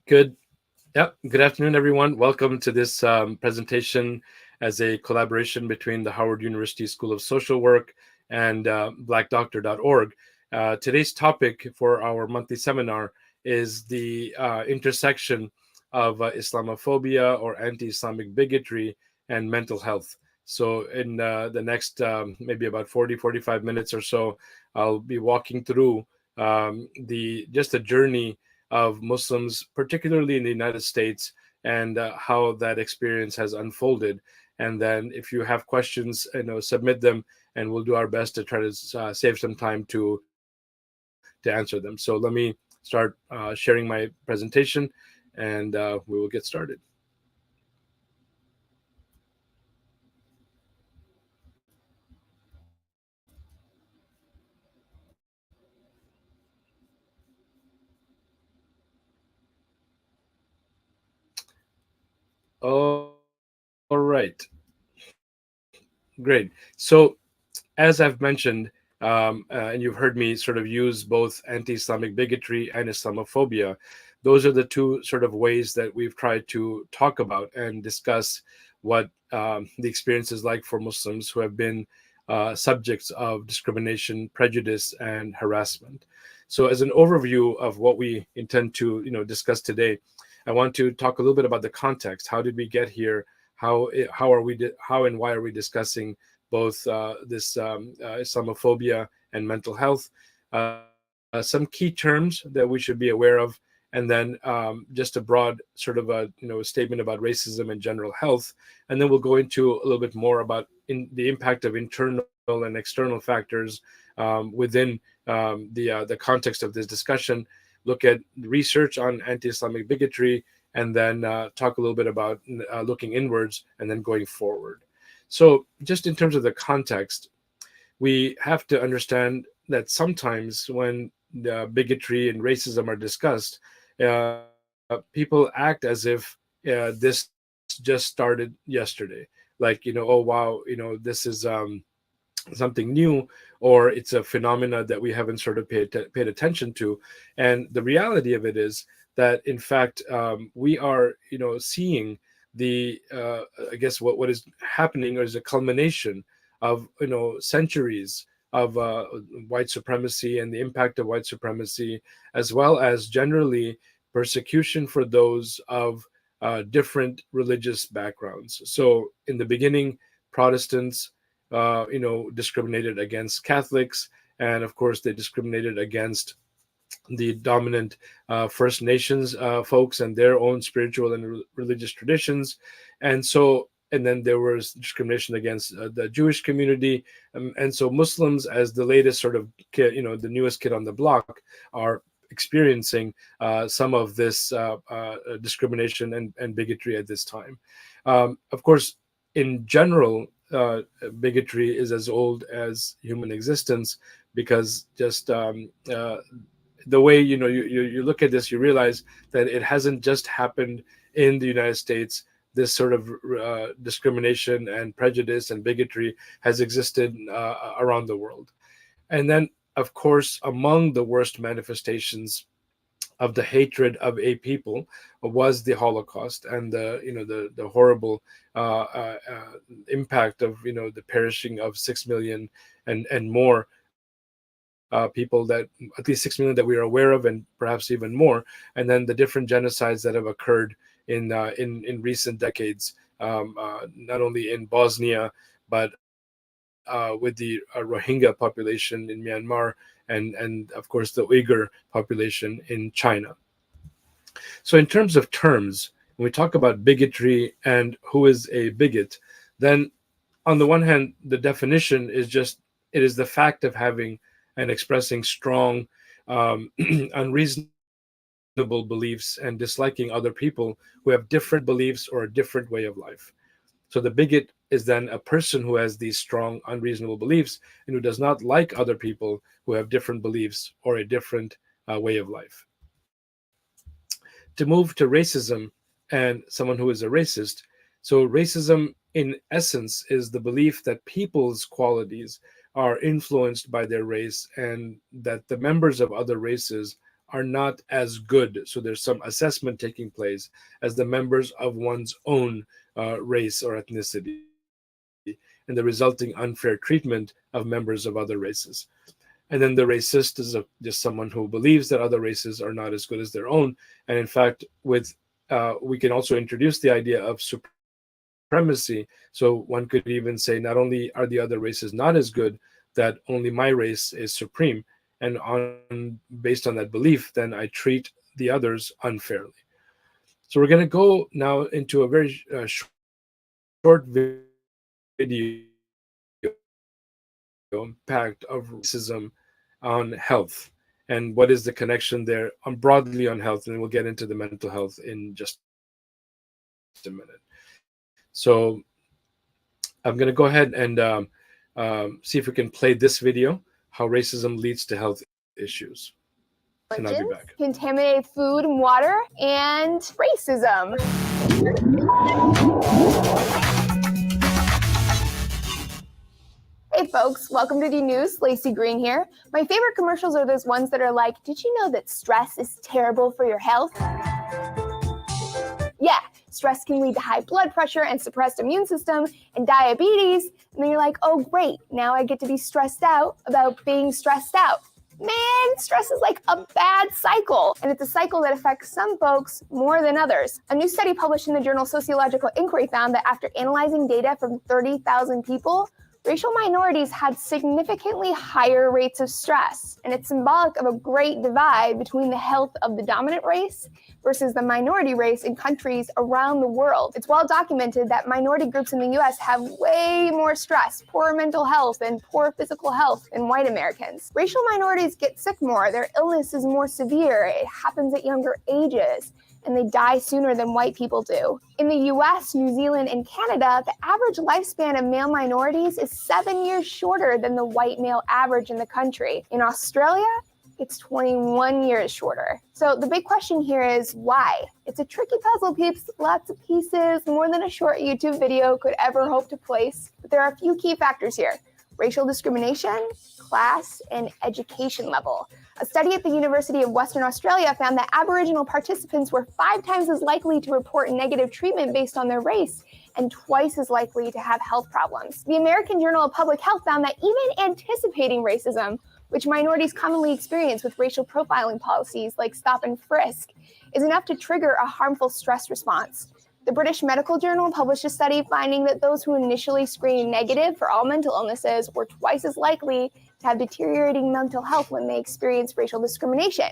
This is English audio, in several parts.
Good. Yep. Good afternoon, everyone. Welcome to this presentation as a collaboration between the Howard University School of Social Work and blackdoctor.org. Today's topic for our monthly seminar is the intersection of Islamophobia or anti-Islamic bigotry and mental health. So in the next maybe about 45 minutes or so, I'll be walking through the just a journey of Muslims, particularly in the United States, and how that experience has unfolded. And then, if you have questions, submit them, and we'll do our best to try to save some time to answer them. So let me start sharing my presentation, and we will get started. All right, great. So as I've mentioned, and you've heard me sort of use both anti Islamic bigotry and Islamophobia, those are the two sort of ways that we've tried to talk about and discuss what the experience is like for Muslims who have been subjects of discrimination, prejudice, and harassment. So, as an overview of what we intend to discuss today, I want to talk a little bit about the context. How did we get here? How and why are we discussing both this Islamophobia and mental health, some key terms that we should be aware of, and then just a broad sort of a statement about racism and general health, and then we'll go into a little bit more about the impact of internal and external factors within the context of this discussion. Look at research on anti-Islamic bigotry, and then talk a little bit about looking inwards and then going forward. So, just in terms of the context, we have to understand that sometimes when bigotry and racism are discussed, people act as if this just started yesterday. Like, oh, wow, this is something new, or it's a phenomena that we haven't sort of paid attention to. And the reality of it is that, in fact, we are, seeing the I guess what is happening is a culmination of centuries of white supremacy and the impact of white supremacy, as well as generally persecution for those of different religious backgrounds. So in the beginning, Protestants discriminated against Catholics, and of course they discriminated against the dominant First Nations folks and their own spiritual and religious traditions. And so, and then there was discrimination against the Jewish community. And so Muslims, as the latest sort of kid, the newest kid on the block, are experiencing some of this discrimination and bigotry at this time. Of course, in general, bigotry is as old as human existence, because just the way you look at this, you realize that it hasn't just happened in the United States. This sort of discrimination and prejudice and bigotry has existed around the world. And then, of course, among the worst manifestations of the hatred of a people was the Holocaust, and the horrible impact of the perishing of 6 million and more people, that at least 6 million that we are aware of, and perhaps even more. And then the different genocides that have occurred in recent decades, not only in Bosnia, but with the Rohingya population in Myanmar, and of course the Uyghur population in China. So in terms of terms, when we talk about bigotry and who is a bigot, then on the one hand, the definition is just it is the fact of having and expressing strong, unreasonable beliefs and disliking other people who have different beliefs or a different way of life. So the bigot is then a person who has these strong, unreasonable beliefs and who does not like other people who have different beliefs or a different way of life. To move to racism and someone who is a racist. So, racism in essence is the belief that people's qualities are influenced by their race, and that the members of other races are not as good. So there's some assessment taking place as the members of one's own race or ethnicity, and the resulting unfair treatment of members of other races. And then the racist is just someone who believes that other races are not as good as their own. And in fact, with we can also introduce the idea of supremacy. So one could even say not only are the other races not as good, that only my race is supreme, and on based on that belief, then I treat the others unfairly. So we're going to go now into a very short video on the impact of racism on health, and what is the connection there broadly on health, and then we'll get into the mental health in just a minute. So I'm going to go ahead and see if we can play this video, how racism leads to health issues, and I'll be back. Contaminated food and water, and racism. Hey folks, welcome to D News. Lacey Green here. My favorite commercials are those ones that are like, did you know that stress is terrible for your health? Yeah, stress can lead to high blood pressure and suppressed immune system and diabetes. And then you're like, oh great, now I get to be stressed out about being stressed out. Man, stress is like a bad cycle, and it's a cycle that affects some folks more than others. A new study published in the journal Sociological Inquiry found that after analyzing data from 30,000 people, racial minorities had significantly higher rates of stress, and it's symbolic of a great divide between the health of the dominant race versus the minority race in countries around the world. It's well documented that minority groups in the US have way more stress, poor mental health, and poor physical health than white Americans. Racial minorities get sick more, their illness is more severe, it happens at younger ages, and they die sooner than white people do. In the US, New Zealand, and Canada, the average lifespan of male minorities is 7 years shorter than the white male average in the country. In Australia, it's 21 years shorter. So the big question here is why? It's a tricky puzzle, peeps. Lots of pieces, more than a short YouTube video could ever hope to place. But there are a few key factors here: racial discrimination, class, and education level. A study at the University of Western Australia found that Aboriginal participants were 5 times as likely to report negative treatment based on their race and twice as likely to have health problems. The American Journal of Public Health found that even anticipating racism, which minorities commonly experience with racial profiling policies like stop and frisk, is enough to trigger a harmful stress response. The British Medical Journal published a study finding that those who initially screened negative for all mental illnesses were twice as likely to have deteriorating mental health when they experienced racial discrimination.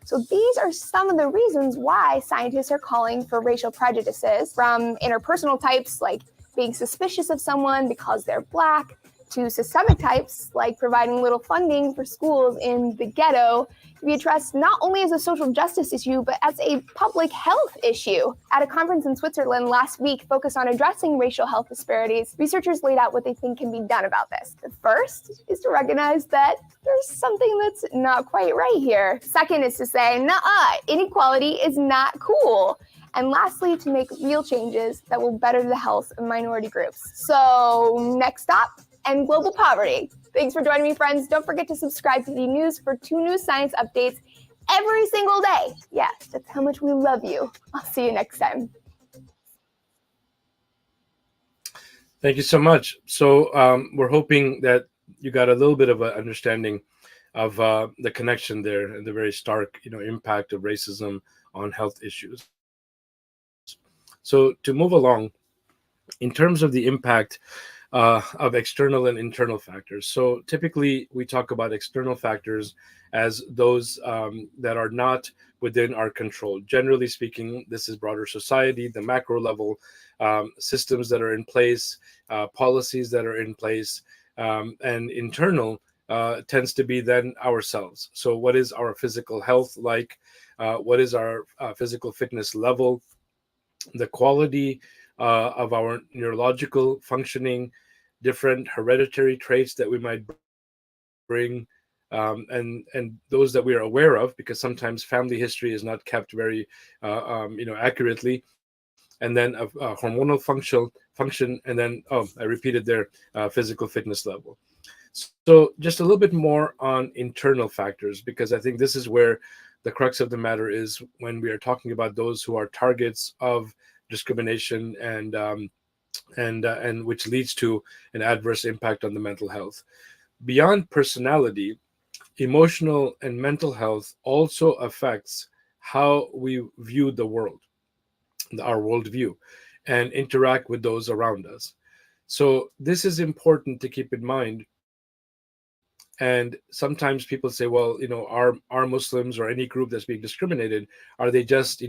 So these are some of the reasons why scientists are calling for racial prejudices, from interpersonal types like being suspicious of someone because they're Black, to systemic types like providing little funding for schools in the ghetto, to be addressed not only as a social justice issue, but as a public health issue. At a conference in Switzerland last week focused on addressing racial health disparities, researchers laid out what they think can be done about this. The first is to recognize that there's something that's not quite right here. Second is to say, nuh-uh, inequality is not cool. And lastly, to make real changes that will better the health of minority groups. So next stop, end global poverty. Thanks for joining me, friends. Don't forget to subscribe to the news for 2 new science updates every single day. Yeah, that's how much we love you. I'll see you next time. Thank you so much. So we're hoping that you got a little bit of an understanding of the connection there and the very stark, impact of racism on health issues. So to move along, in terms of the impact of external and internal factors. So typically, we talk about external factors as those that are not within our control. Generally speaking, this is broader society, the macro level, systems that are in place, policies that are in place, and internal tends to be then ourselves. So, what is our physical health like? What is our physical fitness level? The quality of our neurological functioning, different hereditary traits that we might bring, and those that we are aware of, because sometimes family history is not kept very accurately, and then hormonal function, and then I repeated there, physical fitness level. So just a little bit more on internal factors, because I think this is where the crux of the matter is when we are talking about those who are targets of discrimination and which leads to an adverse impact on the mental health. Beyond personality, emotional and mental health also affects how we view the world, our worldview, and interact with those around us. So this is important to keep in mind. And sometimes people say, well, are Muslims or any group that's being discriminated, are they just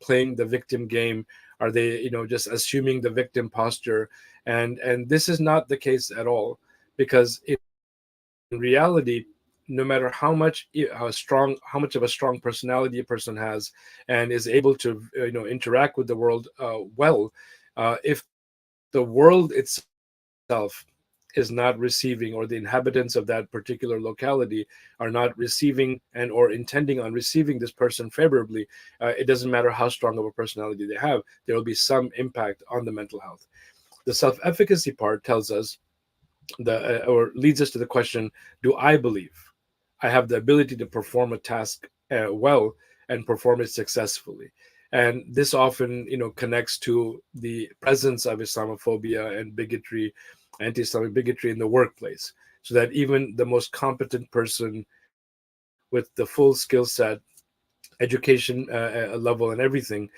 playing the victim game? Are they just assuming the victim posture? And this is not the case at all, because in reality, no matter how much of a strong personality a person has and is able to interact with the world well, if the world itself is not receiving, or the inhabitants of that particular locality are not receiving and or intending on receiving this person favorably, it doesn't matter how strong of a personality they have, there will be some impact on the mental health. The self-efficacy part tells us or leads us to the question: do I believe I have the ability to perform a task well and perform it successfully? And this often connects to the presence of Islamophobia and bigotry, anti-Islamic bigotry in the workplace, so that even the most competent person with the full skill set, education level, and everything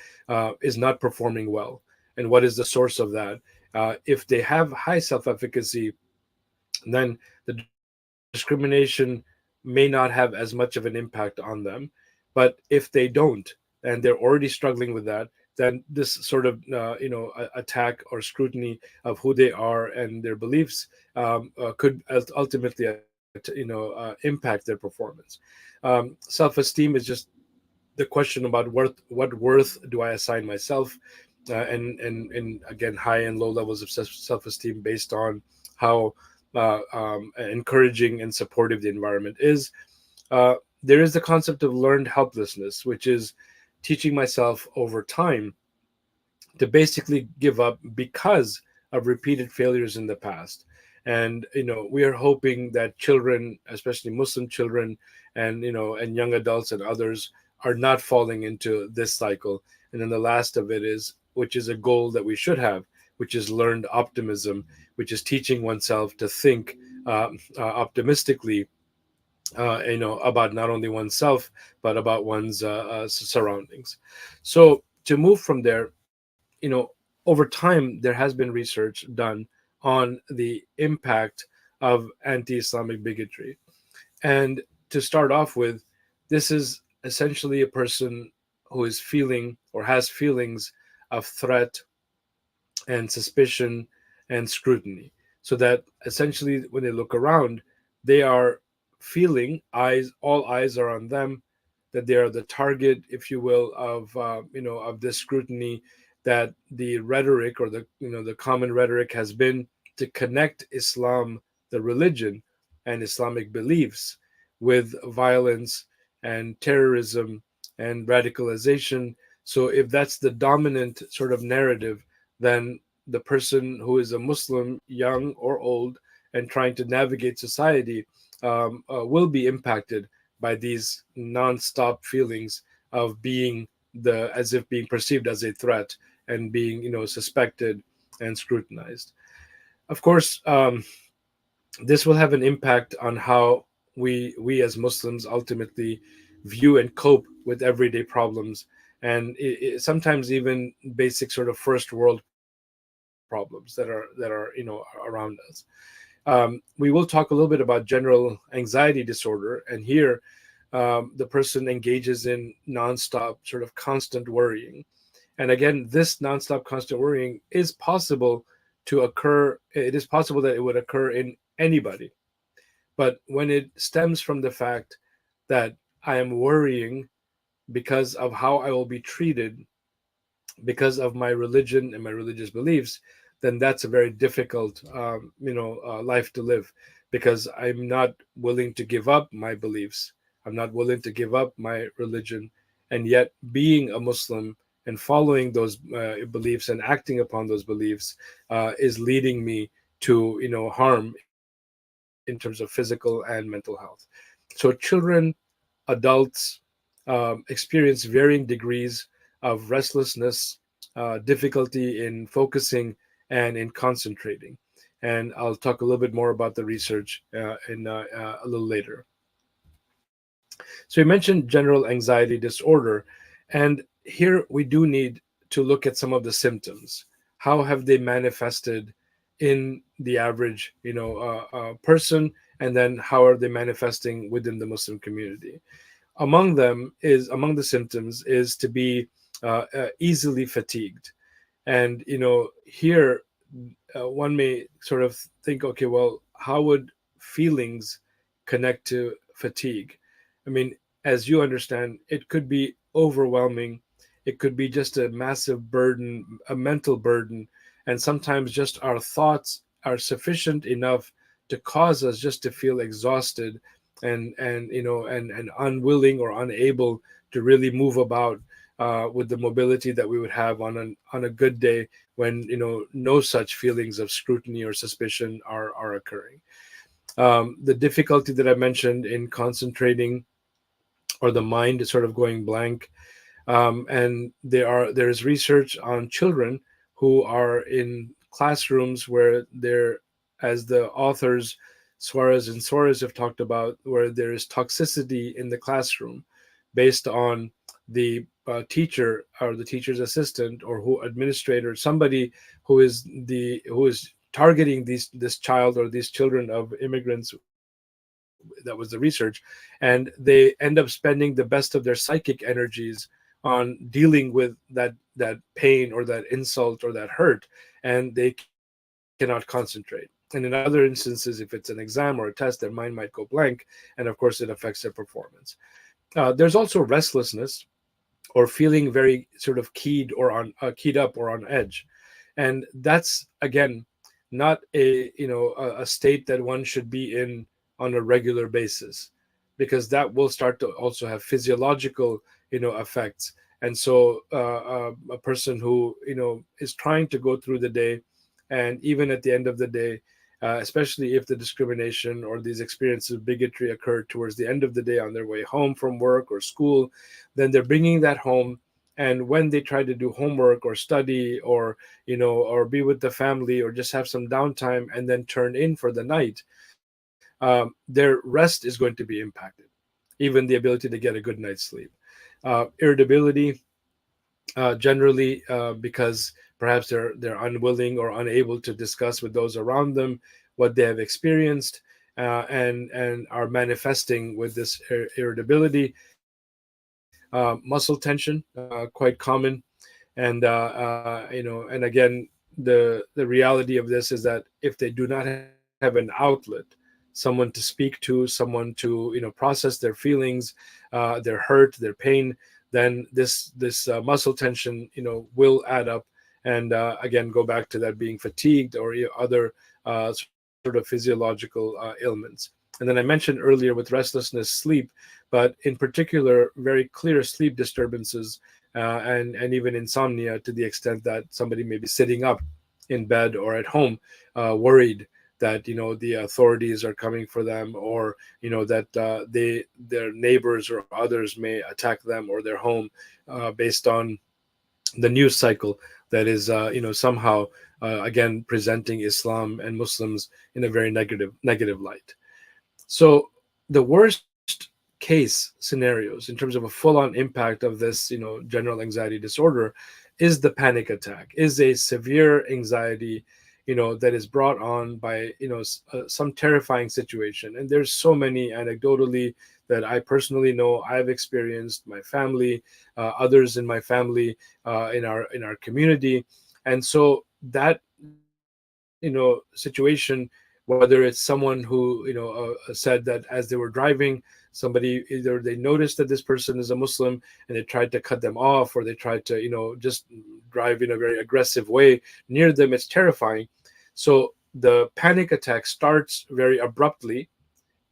is not performing well. And what is the source of that? If they have high self-efficacy, then the discrimination may not have as much of an impact on them. But if they don't, and they're already struggling with that, then this sort of attack or scrutiny of who they are and their beliefs could ultimately impact their performance. Self-esteem is just the question about what worth do I assign myself, and again, high and low levels of self-esteem based on how encouraging and supportive the environment is. There is the concept of learned helplessness, which is teaching myself over time to basically give up because of repeated failures in the past. And we are hoping that children, especially Muslim children, and young adults and others, are not falling into this cycle. And then the last of it is, which is a goal that we should have, which is learned optimism, which is teaching oneself to think optimistically, about not only oneself but about one's surroundings. So to move from there, over time there has been research done on the impact of anti-Islamic bigotry. And to start off with, this is essentially a person who is feeling or has feelings of threat and suspicion and scrutiny. So that essentially, when they look around, they are feeling all eyes are on them, that they are the target, if you will, of this scrutiny. That the rhetoric, or the common rhetoric, has been to connect Islam, the religion, and Islamic beliefs with violence and terrorism and radicalization. So if that's the dominant sort of narrative, then the person who is a Muslim, young or old, and trying to navigate society will be impacted by these non-stop feelings of being as if being perceived as a threat, and being suspected and scrutinized. Of course, this will have an impact on how we as Muslims ultimately view and cope with everyday problems, and sometimes even basic sort of first world problems that are around us. We will talk a little bit about general anxiety disorder, and here the person engages in nonstop, sort of constant worrying. And again, this nonstop constant worrying is possible to occur. It is possible that it would occur in anybody. But when it stems from the fact that I am worrying because of how I will be treated because of my religion and my religious beliefs, then that's a very difficult, life to live, because I'm not willing to give up my beliefs. I'm not willing to give up my religion, and yet being a Muslim and following those beliefs and acting upon those beliefs is leading me to harm in terms of physical and mental health. So children, adults, experience varying degrees of restlessness, difficulty in focusing, and in concentrating. And I'll talk a little bit more about the research in a little later. So you mentioned general anxiety disorder, and here we do need to look at some of the symptoms. How have they manifested in the average, person, and then how are they manifesting within the Muslim community? Among the symptoms is to be easily fatigued, and here one may sort of think, okay, well, how would feelings connect to fatigue? I mean, as you understand, it could be overwhelming, it could be just a massive burden, a mental burden, and sometimes just our thoughts are sufficient enough to cause us just to feel exhausted and unwilling or unable to really move about with the mobility that we would have on a good day when no such feelings of scrutiny or suspicion are occurring. The difficulty that I mentioned in concentrating, or the mind is sort of going blank, and there's research on children who are in classrooms where they're, as the authors Suarez and Suarez have talked about, where there is toxicity in the classroom based on the teacher or the teacher's assistant or who administrator, somebody who is targeting this child or these children of immigrants. That was the research. And they end up spending the best of their psychic energies on dealing with that pain or that insult or that hurt, and they cannot concentrate. And in other instances, if it's an exam or a test, their mind might go blank, and of course it affects their performance. There's also restlessness, or feeling very sort of keyed up or on edge, and that's again not a state that one should be in on a regular basis, because that will start to also have physiological effects. And so a person who is trying to go through the day, and even at the end of the day, especially if the discrimination or these experiences of bigotry occur towards the end of the day on their way home from work or school, then they're bringing that home. And when they try to do homework or study, or be with the family, or just have some downtime and then turn in for the night, their rest is going to be impacted, even the ability to get a good night's sleep. Irritability, generally because perhaps they're unwilling or unable to discuss with those around them what they have experienced, and are manifesting with this irritability. Muscle tension, quite common. And and again, the reality of this is that if they do not have an outlet, someone to speak to, someone to process their feelings, their hurt, their pain, then this muscle tension will add up, and again go back to that being fatigued, or other sort of physiological ailments. And then I mentioned earlier with restlessness, sleep, but in particular very clear sleep disturbances, and even insomnia, to the extent that somebody may be sitting up in bed or at home, worried that the authorities are coming for them, or that their neighbors or others may attack them or their home, based on the news cycle that is somehow again presenting Islam and Muslims in a very negative light. So the worst case scenarios in terms of a full-on impact of this, general anxiety disorder, is the panic attack, is a severe anxiety, that is brought on by, some terrifying situation. And there's so many anecdotally that I personally know, I've experienced, my family, others in my family, in our community. And so that, situation, whether it's someone who said that as they were driving, somebody, either they noticed that this person is a Muslim and they tried to cut them off, or they tried to just drive in a very aggressive way near them. It's terrifying. So the panic attack starts very abruptly,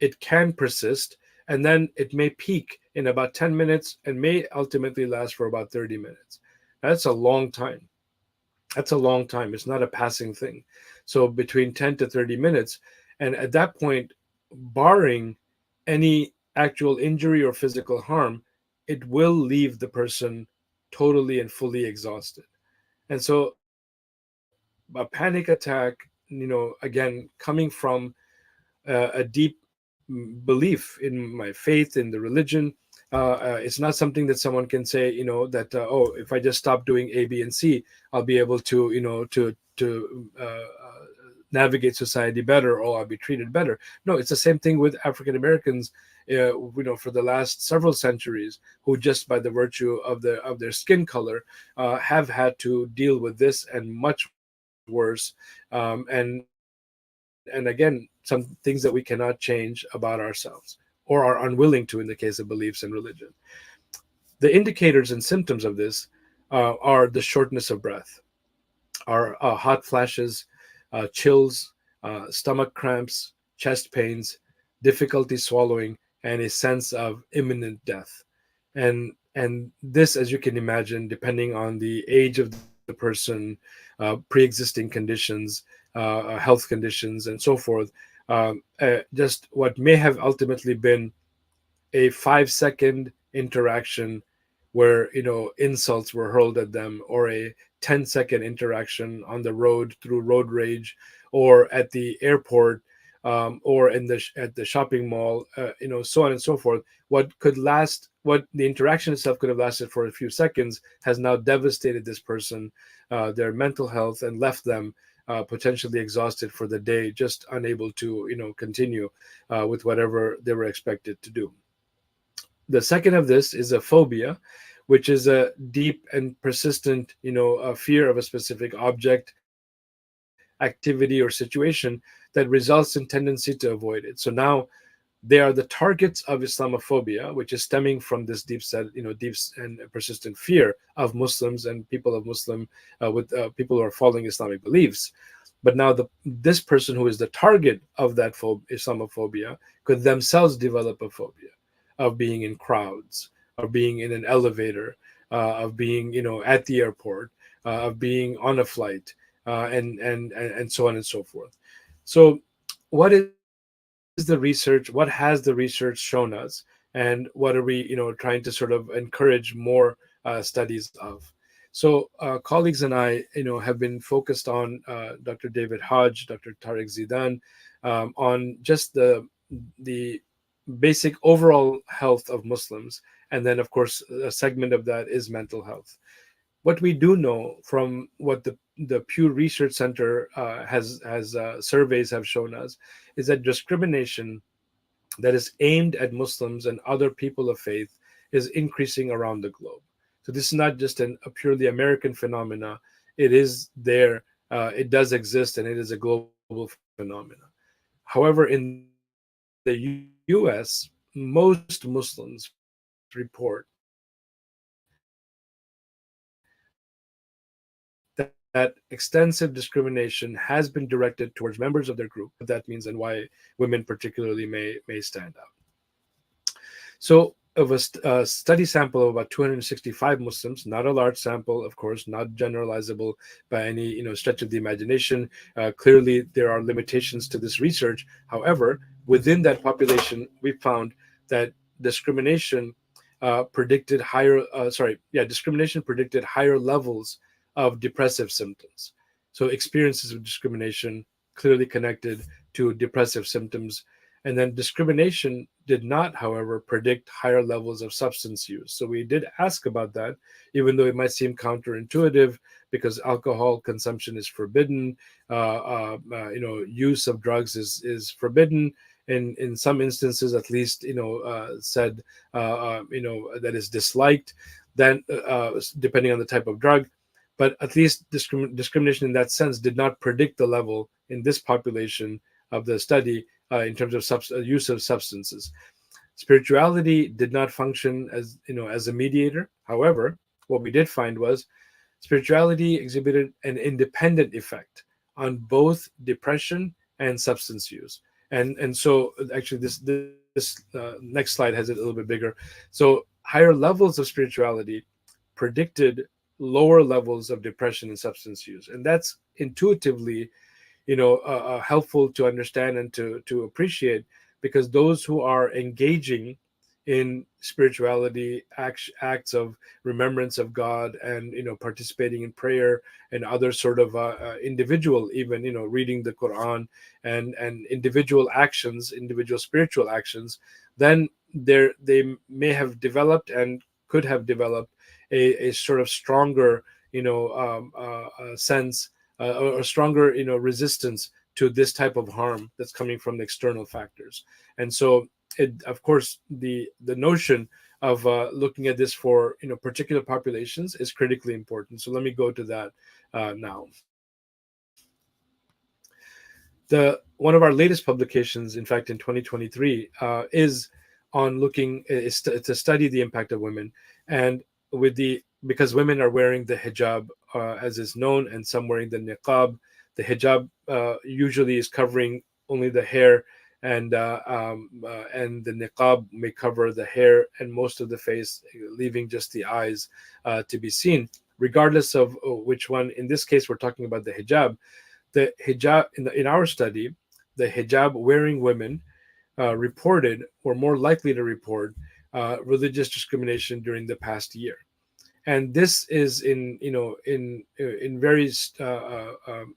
it can persist, and then it may peak in about 10 minutes and may ultimately last for about 30 minutes. That's a long time. That's a long time. It's not a passing thing. So between 10 to 30 minutes. And at that point, barring any actual injury or physical harm, it will leave the person totally and fully exhausted. And so a panic attack, again, coming from a deep belief in my faith, in the religion. It's not something that someone can say, that oh, if I just stop doing A, B, and C, I'll be able to, navigate society better, or I'll be treated better. No, it's the same thing with African Americans. For the last several centuries, who just by the virtue of their skin color have had to deal with this and much worse, and again, some things that we cannot change about ourselves, or are unwilling to in the case of beliefs and religion. The indicators and symptoms of this are the shortness of breath, are hot flashes, chills, stomach cramps, chest pains, difficulty swallowing, and a sense of imminent death. And this, as you can imagine, depending on the age of the person, pre-existing conditions, health conditions, and so forth, just what may have ultimately been a 5-second interaction where insults were hurled at them, or a 10-second interaction on the road through road rage, or at the airport, or at the shopping mall, so on and so forth. What the interaction itself could have lasted for a few seconds has now devastated this person, their mental health, and left them potentially exhausted for the day, just unable to continue with whatever they were expected to do. The second of this is a phobia, which is a deep and persistent, fear of a specific object, activity, or situation that results in tendency to avoid it. So now they are the targets of Islamophobia, which is stemming from this deep and persistent fear of Muslims and people of Muslim, with people who are following Islamic beliefs. But now this person who is the target of that Islamophobia could themselves develop a phobia of being in crowds, of being in an elevator, of being at the airport, of being on a flight, and so on and so forth. So, what is the research? What has the research shown us? And what are we, trying to sort of encourage more studies of? So, colleagues and I, have been focused on Dr. David Hodge, Dr. Tariq Zidan, on just the basic overall health of Muslims, and then, of course, a segment of that is mental health. What we do know from what the Pew Research Center has surveys have shown us is that discrimination that is aimed at Muslims and other people of faith is increasing around the globe. So this is not just a purely American phenomena. It is there. It does exist, and it is a global phenomena. However, in the U.S., most Muslims report that extensive discrimination has been directed towards members of their group, whatever that means and why women particularly may stand out. So, of a study sample of about 265 Muslims, not a large sample, of course, not generalizable by any stretch of the imagination. Clearly, there are limitations to this research. However, within that population, we found that discrimination predicted discrimination predicted higher levels of depressive symptoms. So experiences of discrimination clearly connected to depressive symptoms. And then discrimination did not, however, predict higher levels of substance use. So we did ask about that, even though it might seem counterintuitive, because alcohol consumption is forbidden, use of drugs is forbidden. In some instances, at least, said, that is disliked. Then, depending on the type of drug, but at least discrimination in that sense did not predict the level in this population of the study in terms of use of substances. Spirituality did not function as a mediator. However, what we did find was spirituality exhibited an independent effect on both depression and substance use. And so actually this next slide has it a little bit bigger. So higher levels of spirituality predicted lower levels of depression and substance use, and that's intuitively helpful to understand and to appreciate, because those who are engaging in spirituality, acts of remembrance of God, and participating in prayer and other sort of individual, even reading the Quran, and individual actions, individual spiritual actions, then they may have developed and could have developed a sort of stronger sense, or stronger resistance to this type of harm that's coming from the external factors. And so, of course, the notion of looking at this for particular populations is critically important. So let me go to that now. One of our latest publications, in fact, in 2023, is on looking is to study the impact of women, and because women are wearing the hijab, as is known, and some wearing the niqab. The hijab usually is covering only the hair, and the niqab may cover the hair and most of the face, leaving just the eyes to be seen. Regardless of which one, in this case, we're talking about the hijab in our study, the hijab wearing women reported, or more likely to report, religious discrimination during the past year. And this is in very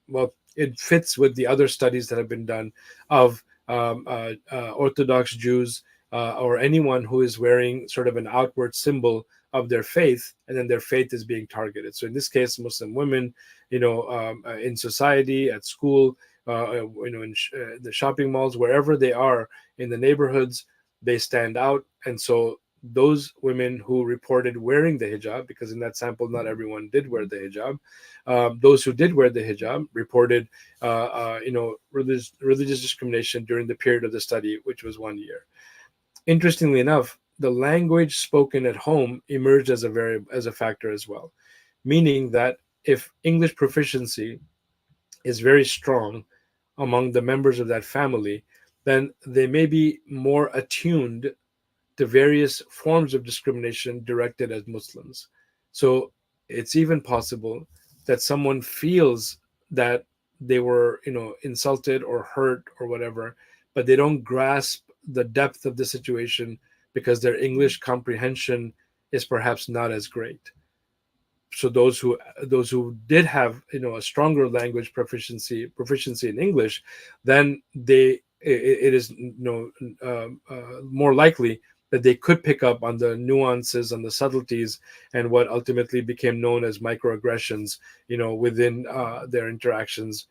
well, it fits with the other studies that have been done of Orthodox Jews, or anyone who is wearing sort of an outward symbol of their faith, and then their faith is being targeted. So in this case, Muslim women, in society, at school, in the shopping malls, wherever they are in the neighborhoods, they stand out. And so those women who reported wearing the hijab, because in that sample not everyone did wear the hijab, those who did wear the hijab reported religious discrimination during the period of the study, which was 1 year. Interestingly enough, the language spoken at home emerged as a factor as well, meaning that if English proficiency is very strong among the members of that family, then they may be more attuned to various forms of discrimination directed at Muslims. So it's even possible that someone feels that they were, insulted or hurt or whatever, but they don't grasp the depth of the situation because their English comprehension is perhaps not as great. So those who did have a stronger language proficiency in English, then it is more likely that they could pick up on the nuances and the subtleties, and what ultimately became known as microaggressions within their interactions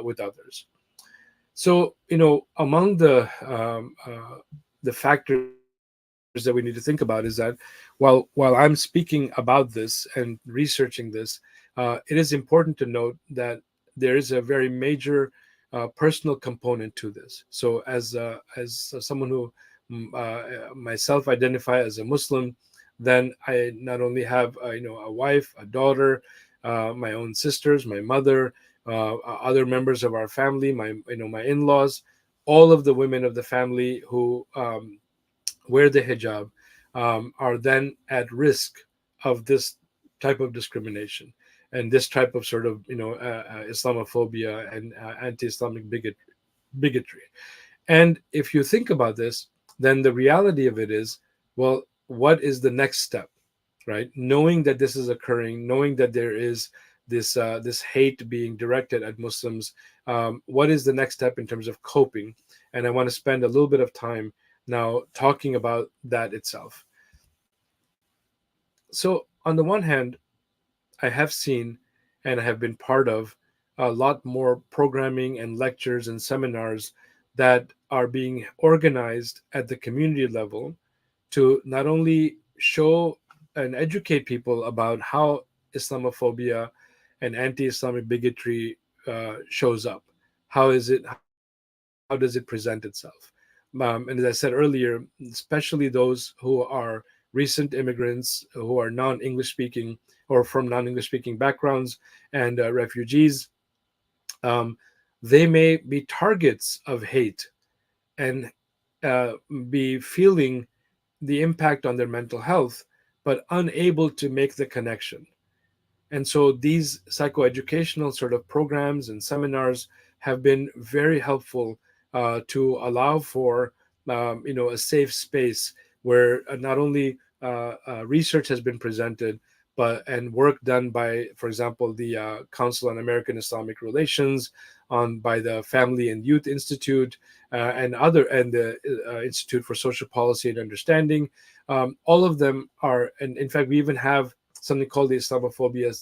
with others. So among the factors that we need to think about is that while I'm speaking about this and researching this, it is important to note that there is a very major personal component to this. So as someone who myself identify as a Muslim, then I not only have a wife, a daughter, my own sisters, my mother, other members of our family, my in-laws, all of the women of the family who wear the hijab are then at risk of this type of discrimination and this type of sort of Islamophobia and anti-Islamic bigotry. And if you think about this, then the reality of it is, well, what is the next step, right? Knowing that this is occurring, knowing that there is this hate being directed at Muslims, what is the next step in terms of coping? And I want to spend a little bit of time now talking about that itself. So on the one hand, I have seen and I have been part of a lot more programming and lectures and seminars that are being organized at the community level to not only show and educate people about how Islamophobia and anti-Islamic bigotry shows up. How does it present itself? And as I said earlier, especially those who are recent immigrants who are non-English speaking or from non-English speaking backgrounds and refugees, um, they may be targets of hate and uh, be feeling the impact on their mental health, but unable to make the connection. And so these psychoeducational sort of programs and seminars have been very helpful to allow for a safe space where not only research has been presented, but and work done by, for example, the Council on American Islamic Relations, on by the Family and Youth Institute, and the Institute for Social Policy and Understanding. All of them are, and in fact, we even have something called the Islamophobia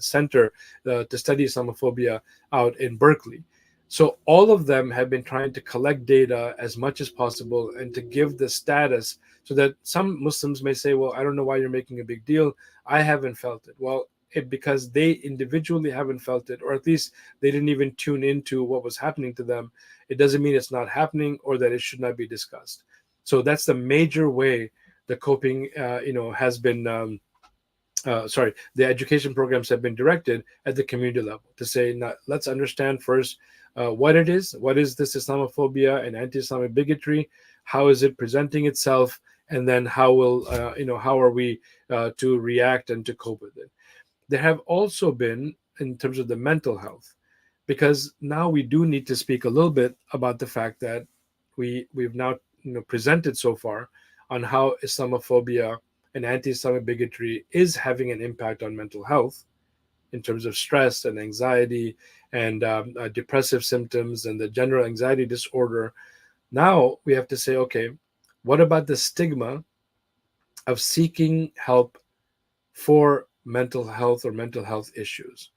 Center to study Islamophobia out in Berkeley. So all of them have been trying to collect data as much as possible and to give the status, so that some Muslims may say, well, I don't know why you're making a big deal. I haven't felt it. Well, because they individually haven't felt it, or at least they didn't even tune into what was happening to them, it doesn't mean it's not happening or that it should not be discussed. So that's the major way the coping, has been. The education programs have been directed at the community level to say, now, let's understand first what is this Islamophobia and anti-Islamic bigotry, how is it presenting itself, and then how are we to react and to cope with it. There have also been, in terms of the mental health, because now we do need to speak a little bit about the fact that we've now presented so far on how Islamophobia and anti-Islamic bigotry is having an impact on mental health in terms of stress and anxiety and depressive symptoms and the general anxiety disorder. Now we have to say, okay, what about the stigma of seeking help for mental health or mental health issues?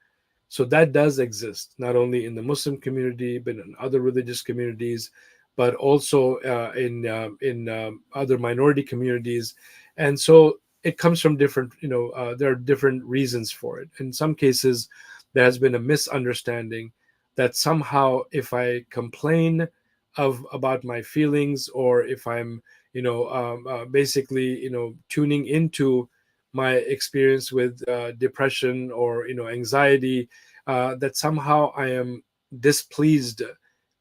So that does exist, not only in the Muslim community, but in other religious communities, but also in other minority communities. And so it comes from different, there are different reasons for it. In some cases, there has been a misunderstanding that somehow if I complain of about my feelings, or if I'm, basically, tuning into my experience with depression or anxiety, that somehow I am displeased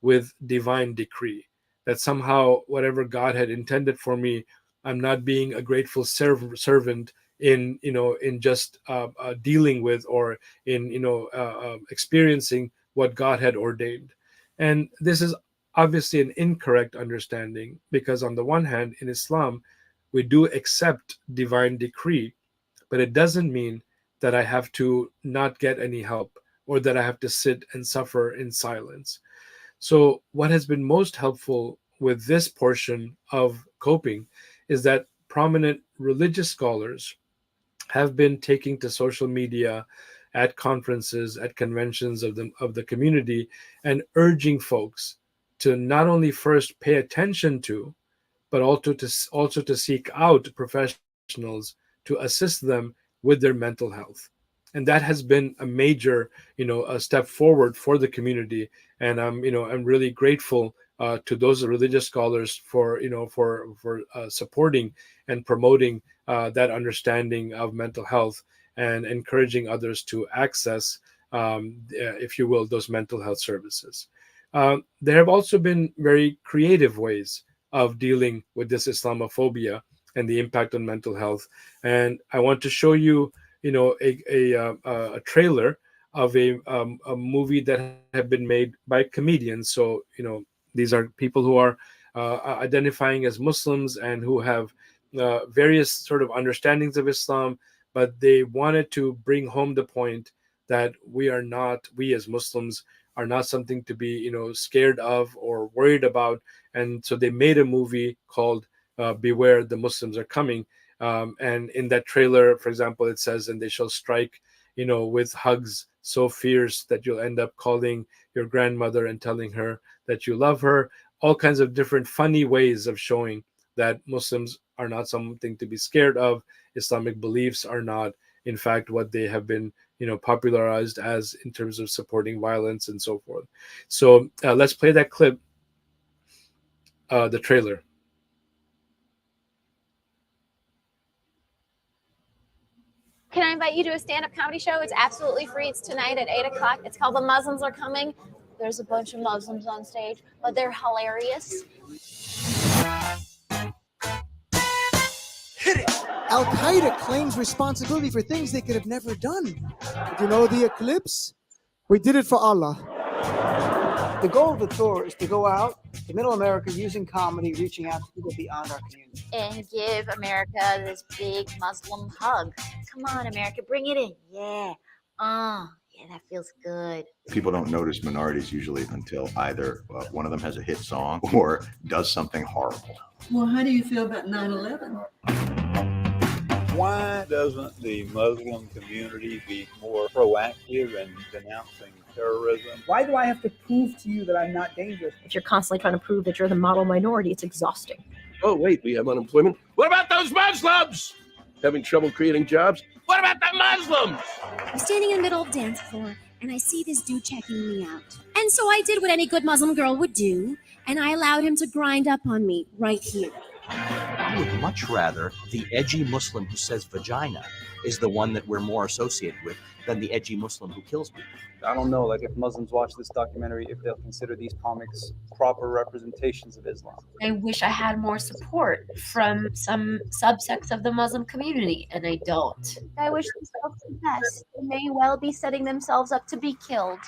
with divine decree, that somehow whatever God had intended for me, I'm not being a grateful servant in in just dealing with, or in experiencing what God had ordained. And this is obviously an incorrect understanding, because on the one hand, in Islam, we do accept divine decree, but it doesn't mean that I have to not get any help, or that I have to sit and suffer in silence. So, what has been most helpful with this portion of coping is that prominent religious scholars have been taking to social media, at conferences, at conventions of the community, and urging folks to not only first pay attention to, but also to seek out professionals to assist them with their mental health. And that has been a major, a step forward for the community. And I'm really grateful to those religious scholars for supporting and promoting that understanding of mental health, and encouraging others to access, if you will, those mental health services. There have also been very creative ways of dealing with this Islamophobia and the impact on mental health. And I want to show you, a trailer of a movie that have been made by comedians. So these are people who are identifying as Muslims and who have various sort of understandings of Islam, but they wanted to bring home the point that we as Muslims are not something to be scared of or worried about. And so they made a movie called Beware, the Muslims Are Coming. And in that trailer, for example, it says, and they shall strike with hugs so fierce that you'll end up calling your grandmother and telling her that you love her. All kinds of different funny ways of showing that Muslims are not something to be scared of. Islamic beliefs are not, in fact, what they have been popularized as, in terms of supporting violence and so forth. So let's play that clip, the trailer. Can I invite you to a stand-up comedy show? It's absolutely free. It's tonight at 8 o'clock. It's called The Muslims Are Coming. There's a bunch of Muslims on stage, but they're hilarious. Hit it! Al Qaeda claims responsibility for things they could have never done. Did you know the eclipse? We did it for Allah. The goal of the tour is to go out The middle America using comedy, reaching out to people beyond our community. And give America this big Muslim hug. Come on, America, bring it in. Yeah. Yeah, that feels good. People don't notice minorities usually until either one of them has a hit song or does something horrible. Well, how do you feel about 9/11? Why doesn't the Muslim community be more proactive in denouncing terrorism? Why do I have to prove to you that I'm not dangerous? If you're constantly trying to prove that you're the model minority, it's exhausting. Oh, wait, we have unemployment. What about those Muslims? Having trouble creating jobs? What about the Muslims? I'm standing in the middle of the dance floor, and I see this dude checking me out. And so I did what any good Muslim girl would do, and I allowed him to grind up on me right here. I would much rather the edgy Muslim who says vagina is the one that we're more associated with than the edgy Muslim who kills people. I don't know, like if Muslims watch this documentary, if they'll consider these comics proper representations of Islam. I wish I had more support from some subsects of the Muslim community, and I don't. I wish themselves the best. They may well be setting themselves up to be killed.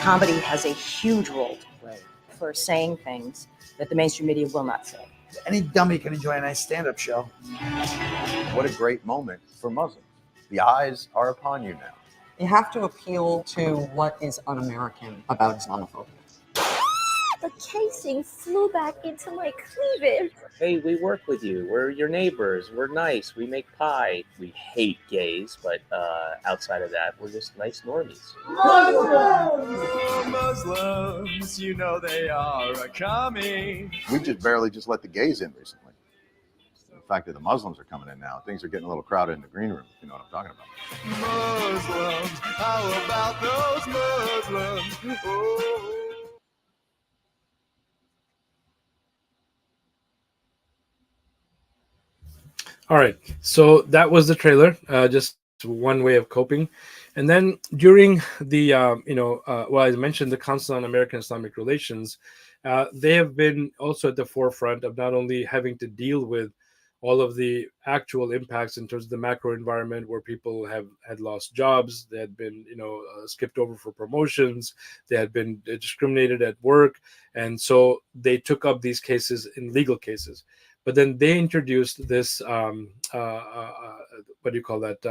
Comedy has a huge role to play for saying things that the mainstream media will not say. Any dummy can enjoy a nice stand-up show. What a great moment for Muslims. The eyes are upon you now. You have to appeal to what is un-American about Islamophobia. The casing flew back into my cleavage. Hey, we work with you. We're your neighbors. We're nice. We make pie. We hate gays, but outside of that, we're just nice normies. Muslims, you know they are coming. We just barely let the gays in recently. The fact that the Muslims are coming in now, things are getting a little crowded in the green room, if you know what I'm talking about. Muslims, how about those Muslims? Oh. All right, so that was the trailer, just one way of coping. And then during the, well, I mentioned the Council on American Islamic Relations, they have been also at the forefront of not only having to deal with all of the actual impacts in terms of the macro environment where people had lost jobs, they had been, skipped over for promotions, they had been discriminated at work. And so they took up these cases in legal cases. But then they introduced this, what do you call that,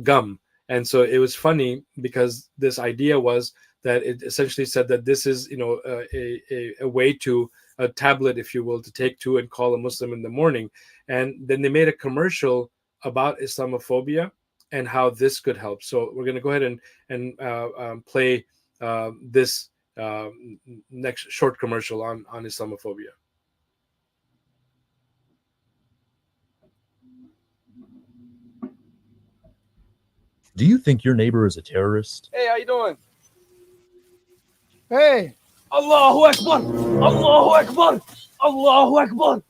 gum. And so it was funny because this idea was that it essentially said that this is, a way to, a tablet, if you will, to take to and call a Muslim in the morning. And then they made a commercial about Islamophobia and how this could help. So we're going to go ahead and play this next short commercial on Islamophobia. Do you think your neighbor is a terrorist? Hey, how you doing? Hey! Allahu Akbar! Allahu Akbar! Allahu Akbar!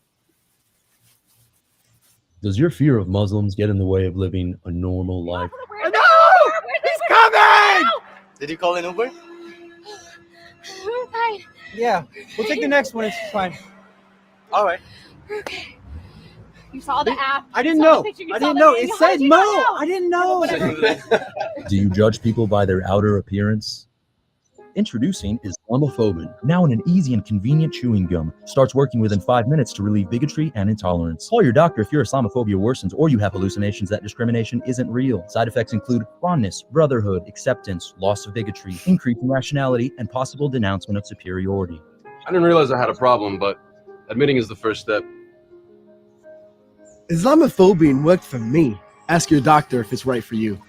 Does your fear of Muslims get in the way of living a normal life? No! He's coming! Did you call an Uber? We're fine. Yeah, we'll take the next one. It's fine. All right. Okay. You saw the app. I didn't know. It said Mo. I didn't know. Do you judge people by their outer appearance? Introducing Islamophobia, now in an easy and convenient chewing gum. Starts working within 5 minutes to relieve bigotry and intolerance. Call your doctor if your Islamophobia worsens or you have hallucinations that discrimination isn't real. Side effects include fondness, brotherhood, acceptance, loss of bigotry, increase in rationality, and possible denouncement of superiority. I didn't realize I had a problem, but admitting is the first step. Islamophobia worked for me. Ask your doctor if it's right for you.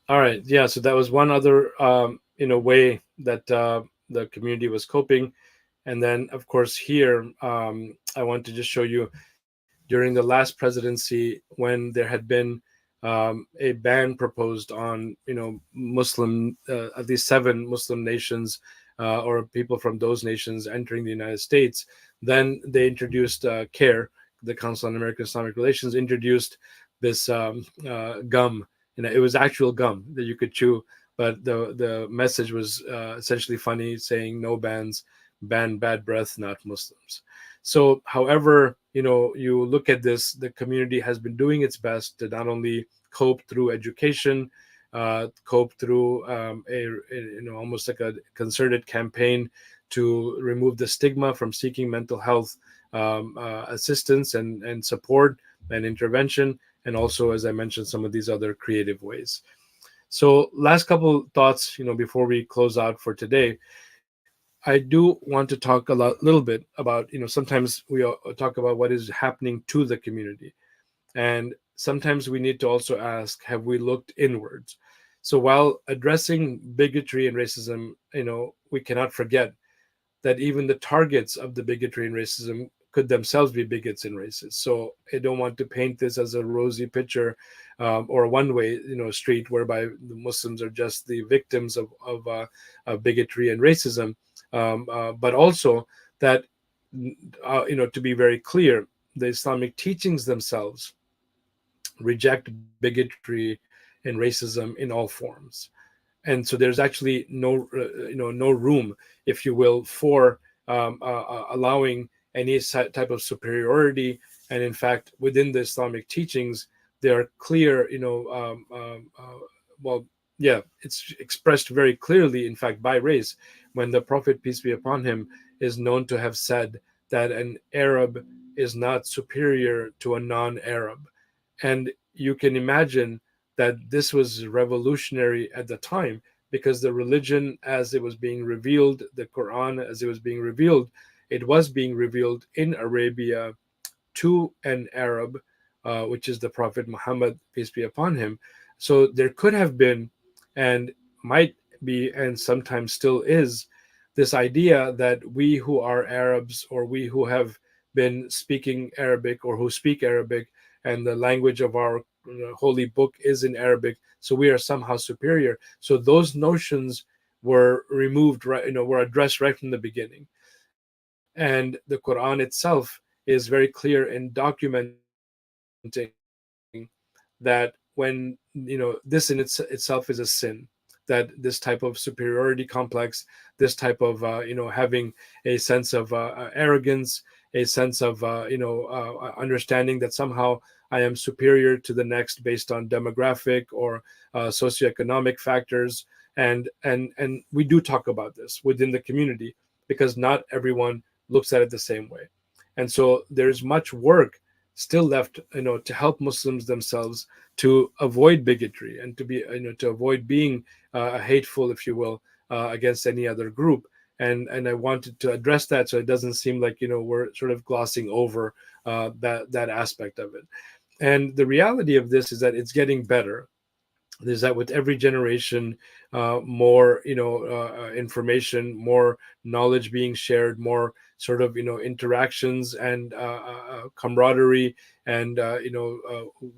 All right. Yeah. So that was one other, way that the community was coping. And then, of course, here, I want to just show you during the last presidency when there had been a ban proposed on, Muslim, at least 7 Muslim nations or people from those nations entering the United States. Then they introduced CARE, the Council on American Islamic Relations, introduced this gum. It was actual gum that you could chew, but the message was essentially funny, saying no bans, ban bad breath, not Muslims. So however, you look at this, the community has been doing its best to not only cope through education, cope through almost like a concerted campaign to remove the stigma from seeking mental health assistance and support and intervention, and also, as I mentioned, some of these other creative ways. So, last couple thoughts, before we close out for today. I do want to talk little bit about, sometimes we talk about what is happening to the community. And sometimes we need to also ask, have we looked inwards? So while addressing bigotry and racism, we cannot forget that even the targets of the bigotry and racism could themselves be bigots and racists. So I don't want to paint this as a rosy picture or a one-way, street whereby the Muslims are just the victims of bigotry and racism, but also that, to be very clear, the Islamic teachings themselves reject bigotry and racism in all forms. And so there's actually no room, if you will, for allowing any type of superiority. And in fact, within the Islamic teachings, there are clear, well, yeah, it's expressed very clearly, in fact, by race, when the Prophet, peace be upon him, is known to have said that an Arab is not superior to a non-Arab. And you can imagine that this was revolutionary at the time, because the religion, as it was being revealed, the Quran, as it was being revealed, it was being revealed in Arabia to an Arab, which is the Prophet Muhammad, peace be upon him. So there could have been, and might be, and sometimes still is, this idea that we who are Arabs, or we who have been speaking Arabic, or who speak Arabic, and the language of our holy book is in Arabic, so we are somehow superior. So those notions were removed, right, were addressed right from the beginning. And the Quran itself is very clear in documenting that when, this in itself is a sin, that this type of superiority complex, this type of having a sense of arrogance, a sense of understanding that somehow I am superior to the next based on demographic or socioeconomic factors. And we do talk about this within the community, because not everyone looks at it the same way. And so there's much work still left, to help Muslims themselves to avoid bigotry, and to be, to avoid being hateful, if you will, against any other group. And I wanted to address that, so it doesn't seem like, we're sort of glossing over that aspect of it. And the reality of this is that it's getting better. Is that with every generation, more information, more knowledge being shared, more sort of interactions and camaraderie, and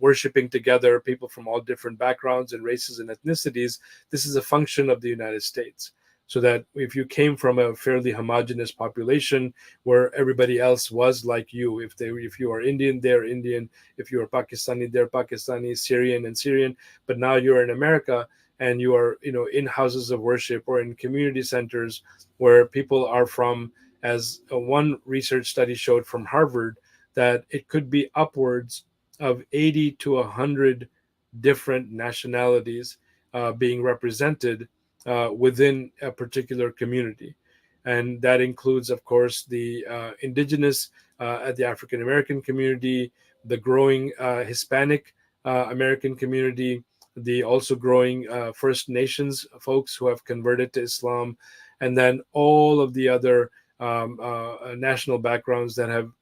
worshiping together, people from all different backgrounds and races and ethnicities. This is a function of the United States. So that if you came from a fairly homogenous population where everybody else was like you, if you are Indian, they're Indian; if you are Pakistani, they're Pakistani; Syrian and Syrian. But now you're in America, and you are in houses of worship or in community centers where people are from, as one research study showed from Harvard, that it could be upwards of 80 to 100 different nationalities being represented within a particular community. And that includes, of course, the indigenous, the African American community, the growing Hispanic American community, the also growing First Nations folks who have converted to Islam, and then all of the other national backgrounds that have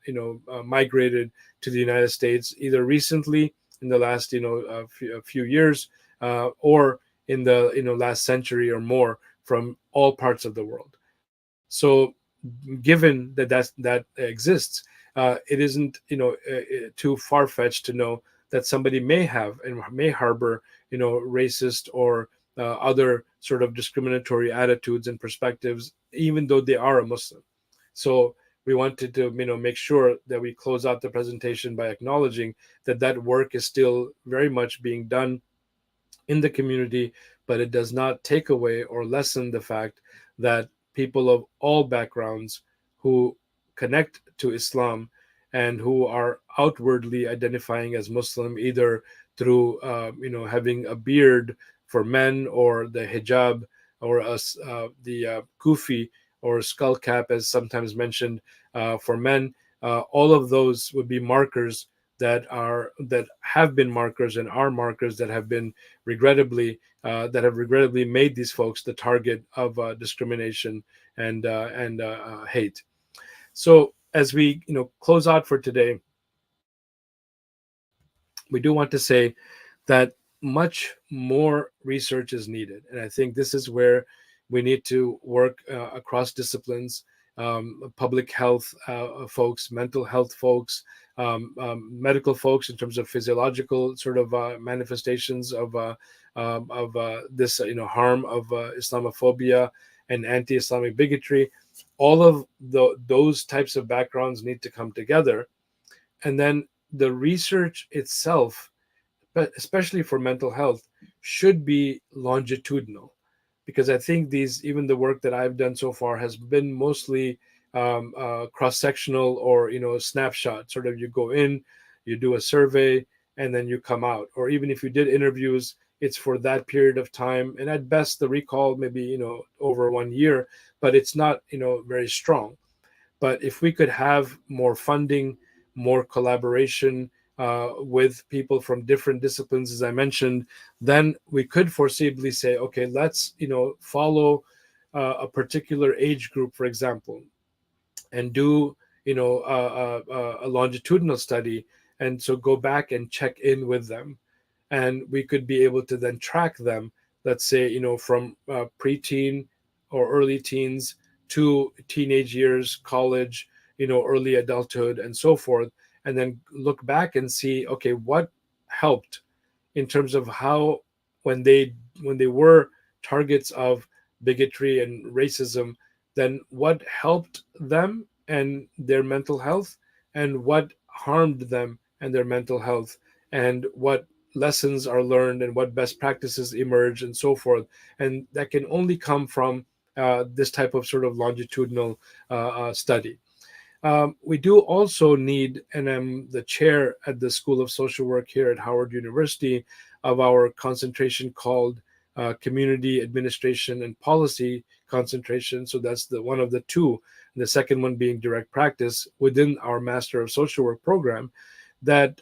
migrated to the United States, either recently in the last a few years, or in the last century or more, from all parts of the world. So given that exists, it isn't too far-fetched to know that somebody may have and may harbor racist or other sort of discriminatory attitudes and perspectives, even though they are a Muslim. So we wanted to make sure that we close out the presentation by acknowledging that that work is still very much being done in the community, but it does not take away or lessen the fact that people of all backgrounds who connect to Islam and who are outwardly identifying as Muslim, either through having a beard for men, or the hijab, or the kufi, or skull cap, as sometimes mentioned, for men. All of those would be markers that have been markers and are markers that have been regrettably made these folks the target of discrimination and hate. So as we close out for today, we do want to say that much more research is needed, and I think this is where we need to work across disciplines, public health folks, mental health folks, medical folks, in terms of physiological sort of manifestations of this harm of Islamophobia and anti-Islamic bigotry. All of those types of backgrounds need to come together, and then the research itself, but especially for mental health, should be longitudinal, because I think even the work that I've done so far has been mostly cross-sectional, or snapshot. Sort of, you go in, you do a survey, and then you come out. Or even if you did interviews, it's for that period of time, and at best the recall maybe over 1 year, but it's not very strong. But if we could have more funding, more collaboration with people from different disciplines, as I mentioned, then we could foreseeably say, okay, let's follow a particular age group, for example, and do a longitudinal study, and so go back and check in with them, and we could be able to then track them, let's say from preteen or early teens to teenage years, college, early adulthood, and so forth, and then look back and see, okay, what helped in terms of how, when they were targets of bigotry and racism, then what helped them and their mental health, and what harmed them and their mental health, and what lessons are learned, and what best practices emerge, and so forth. And that can only come from this type of sort of longitudinal study. We do also need, and I'm the chair at the School of Social Work here at Howard University, of our concentration called Community Administration and Policy concentration. So that's the one of the two, and the second one being direct practice within our Master of Social Work program, that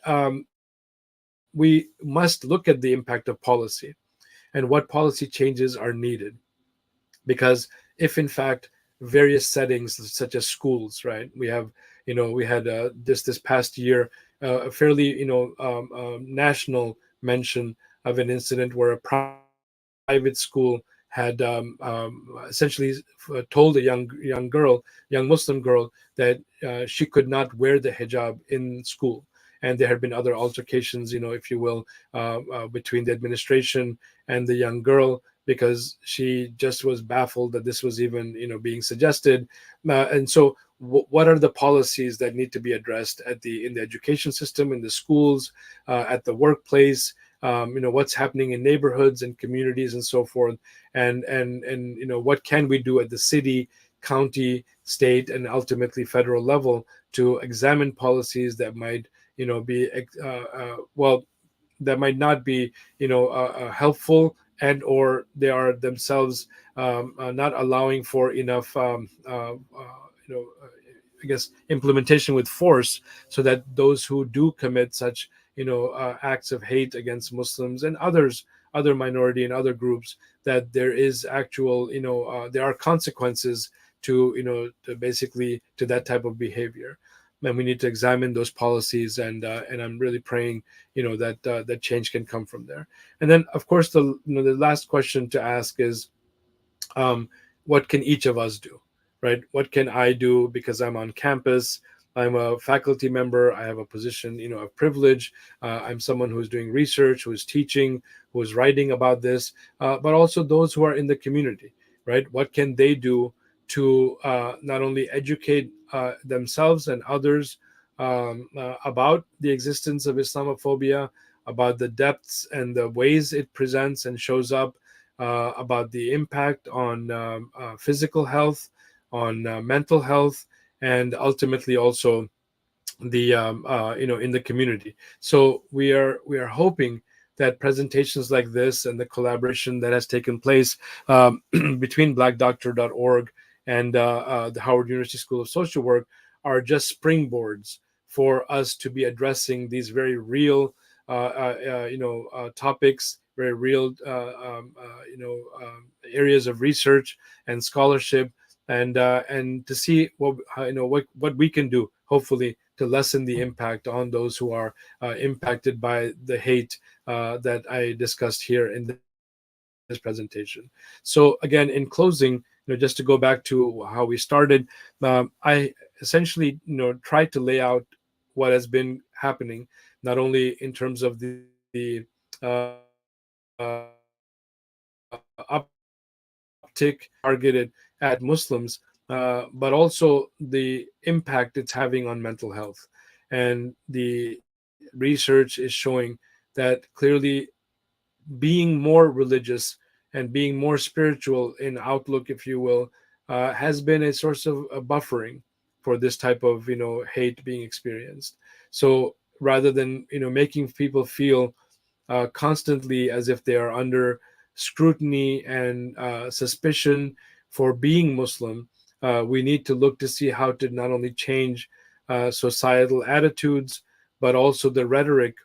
we must look at the impact of policy and what policy changes are needed. Because if in fact various settings such as schools, right, we had this past year a fairly national mention of an incident where a private school had essentially told a young Muslim girl that she could not wear the hijab in school. And there had been other altercations, if you will, between the administration and the young girl, because she just was baffled that this was even being suggested. And so what are the policies that need to be addressed in the education system, in the schools, at the workplace, what's happening in neighborhoods and communities, and so forth, and what can we do at the city, county, state, and ultimately federal level to examine policies that might be that might not be helpful, and or they are themselves not allowing for enough I guess implementation with force, so that those who do commit such acts of hate against Muslims and other minority and other groups, that there is actual there are consequences to basically to that type of behavior. And we need to examine those policies, and I'm really praying that that change can come from there. And then of course the last question to ask is, what can each of us do, right? What can I do, because I'm on campus, I'm a faculty member, I have a position of privilege, I'm someone who's doing research, who's teaching, who's writing about this, but also those who are in the community, right? What can they do to not only educate themselves and others about the existence of Islamophobia, about the depths and the ways it presents and shows up, about the impact on physical health, on mental health, and ultimately also the in the community. So we are hoping that presentations like this and the collaboration that has taken place between blackdoctor.org and the Howard University School of Social Work are just springboards for us to be addressing these very real topics, very real areas of research and scholarship, and to see what we can do, hopefully, to lessen the impact on those who are impacted by the hate that I discussed here in this presentation. So again, in closing, just to go back to how we started, I essentially tried to lay out what has been happening, not only in terms of the uptick targeted at Muslims, but also the impact it's having on mental health. And the research is showing that clearly being more religious and being more spiritual in outlook, if you will, has been a source of buffering for this type of hate being experienced. So rather than making people feel constantly as if they are under scrutiny and suspicion for being Muslim, we need to look to see how to not only change societal attitudes, but also the rhetoric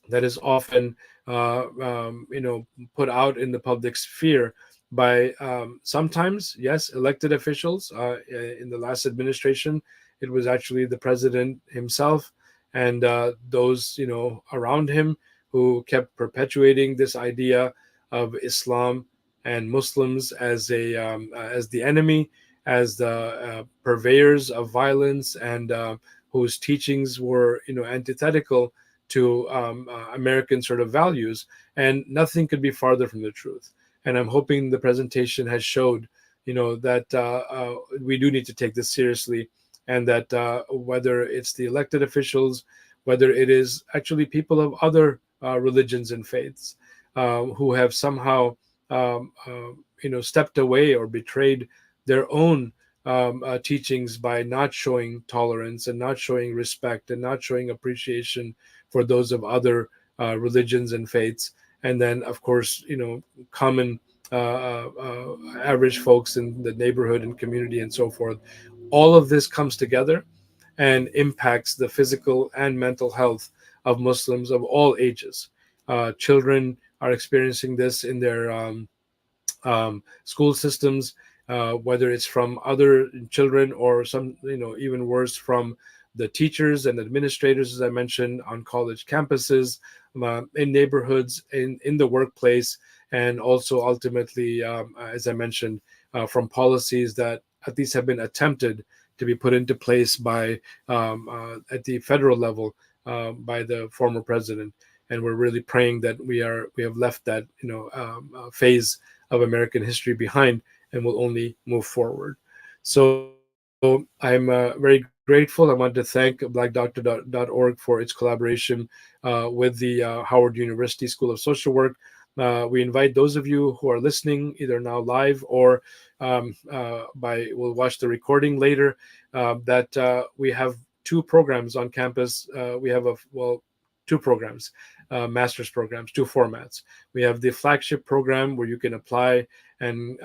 that is often put out in the public sphere by sometimes, yes, elected officials. In the last administration, it was actually the president himself and those around him who kept perpetuating this idea of Islam and Muslims as the enemy, as the purveyors of violence, and whose teachings were antithetical to American sort of values, and nothing could be farther from the truth. And I'm hoping the presentation has showed, that we do need to take this seriously, and that whether it's the elected officials, whether it is actually people of other religions and faiths who have somehow, stepped away or betrayed their own teachings by not showing tolerance and not showing respect and not showing appreciation for those of other religions and faiths. And then, of course, common average folks in the neighborhood and community and so forth. All of this comes together and impacts the physical and mental health of Muslims of all ages. Children are experiencing this in their school systems, whether it's from other children or some, even worse, from the teachers and administrators, as I mentioned, on college campuses, in neighborhoods, in the workplace, and also ultimately, as I mentioned, from policies that at least have been attempted to be put into place by at the federal level by the former president. And we're really praying that we have left that phase of American history behind and will only move forward. So I'm very grateful. I want to thank blackdoctor.org for its collaboration with the Howard University School of Social Work. We invite those of you who are listening, either now live or will watch the recording later, that we have two programs on campus. We have two programs, master's programs, two formats. We have the flagship program where you can apply and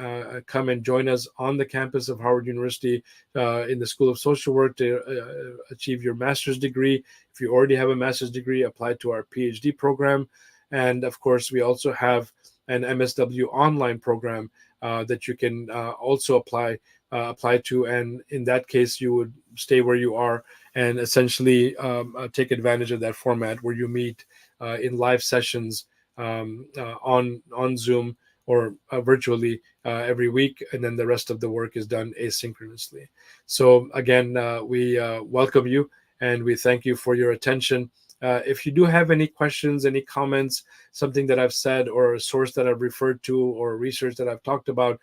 come and join us on the campus of Howard University in the School of Social Work to achieve your master's degree. If you already have a master's degree, apply to our PhD program. And of course, we also have an MSW online program that you can also apply to. And in that case, you would stay where you are and essentially take advantage of that format where you meet in live sessions on Zoom or virtually every week, and then the rest of the work is done asynchronously. So again, we welcome you and we thank you for your attention. If you do have any questions, any comments, something that I've said or a source that I've referred to or research that I've talked about,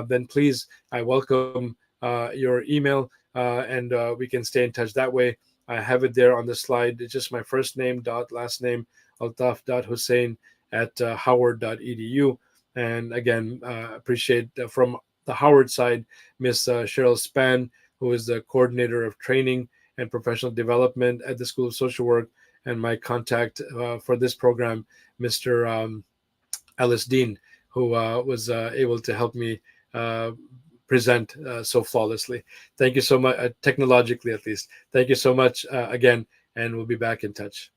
then please, I welcome your email and we can stay in touch that way. I have it there on the slide. It's just my first name dot last name altaf.hussein at howard.edu. And again, appreciate from the Howard side, Miss Cheryl Span, who is the coordinator of training and Professional Development at the School of Social Work, and my contact for this program, Mr. Alice Dean, who was able to help me present so flawlessly. Thank you so much, technologically at least. Thank you so much again, and we'll be back in touch.